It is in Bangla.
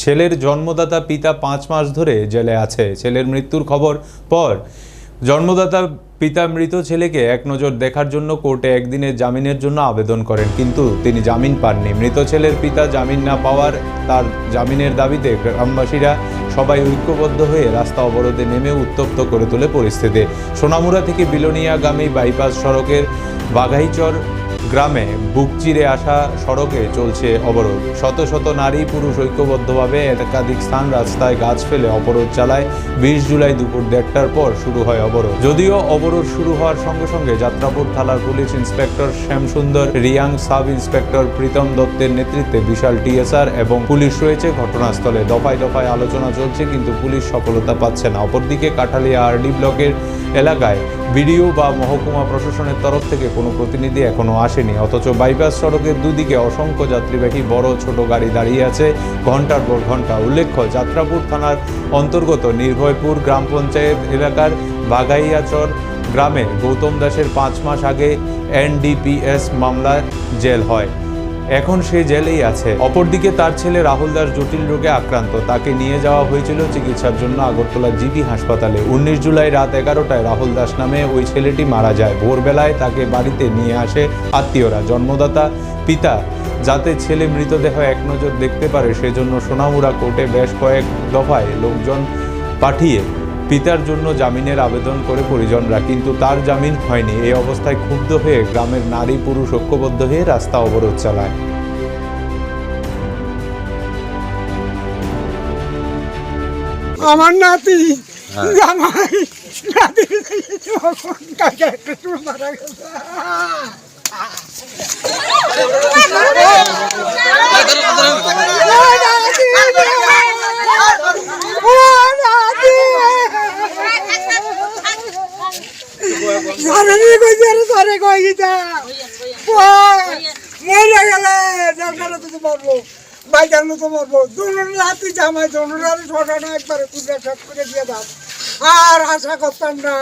ছেলের জন্মদাতা পিতা 5 মাস ধরে জেলে আছে। ছেলের মৃত্যুর খবর পর জন্মদাতা পিতা মৃত ছেলেকে এক নজর দেখার জন্য কোর্টে একদিনের জামিনের জন্য আবেদন করেন, কিন্তু তিনি জামিন পাননি। মৃত ছেলের পিতা জামিন না পাওয়ার তার জামিনের দাবিতে গ্রামবাসীরা সবাই ঐক্যবদ্ধ হয়ে রাস্তা অবরোধে নেমে উত্তপ্ত করে তোলে পরিস্থিতি। সোনামুড়া থেকে বিলোনিয়াগামী বাইপাস সড়কের বাঘাইচর গ্রামে বুক চিরে আসা সড়কে চলছে অবরোধ। শত শত নারী পুরুষ ঐক্যবদ্ধভাবে একাধিক স্থান রাস্তায় গাছ ফেলে অবরোধ চালায়। 20 জুলাই দুপুর 1:30টার পর শুরু হয় অবরোধ। যদিও অবরোধ শুরু হওয়ার সঙ্গে সঙ্গে যাত্রাপুর থানার police inspector Shyamsundar Reang, sub inspector Pritam দত্তের নেতৃত্বে বিশাল টিএসআর এবং পুলিশ রয়েছে ঘটনাস্থলে। দফায় দফায় আলোচনা চলছে, কিন্তু পুলিশ সফলতা পাচ্ছে না। অপরদিকে কাঠালিয়া আরডি ব্লকের এলাকায় বিডিও বা মহকুমা প্রশাসনের তরফ থেকে কোনো প্রতিনিধি এখনো আসেনি, অথচ বাইপাস সড়কের দুদিকে অসংখ্য যাত্রীবাহী বড় ছোট গাড়ি দাঁড়িয়ে আছে ঘন্টার পর ঘন্টা। উল্লেখ্য, যাত্রাপুর থানার অন্তর্গত নির্ভয়পুর গ্রাম পঞ্চায়েত এলাকার বাগাইয়াচর গ্রামে গৌতম দাসের 5 মাস আগে এনডিপিএস মামলায় জেল হয়। এখন সে জেলেই আছে। অপরদিকে তার ছেলে রাহুল দাস জটিল রোগে আক্রান্ত। তাকে নিয়ে যাওয়া হয়েছিল চিকিৎসার জন্য আগরতলা জিবি হাসপাতালে। 19 জুলাই রাত 11টায় রাহুল দাস নামে ওই ছেলেটি মারা যায়। ভোরবেলায় তাকে বাড়িতে নিয়ে আসে আত্মীয়রা। জন্মদাতা পিতা যাতে ছেলে মৃতদেহ এক নজর দেখতে পারে সেজন্য সোনামুড়া কোর্টে বেশ কয়েক দফায় লোকজন পাঠিয়ে পিতার জন্য জামিনের আবেদন করে পরিজনরা, কিন্তু তার জামিন হয়নি। এই অবস্থায় ক্ষুব্ধ হয়ে গ্রামের নারী পুরুষ ঐক্যবদ্ধ হয়ে রাস্তা অবরোধ চালায়। আমার নাতি জামাই নাতি কাকে একটু মারা গেছে। আর আশা করতাম না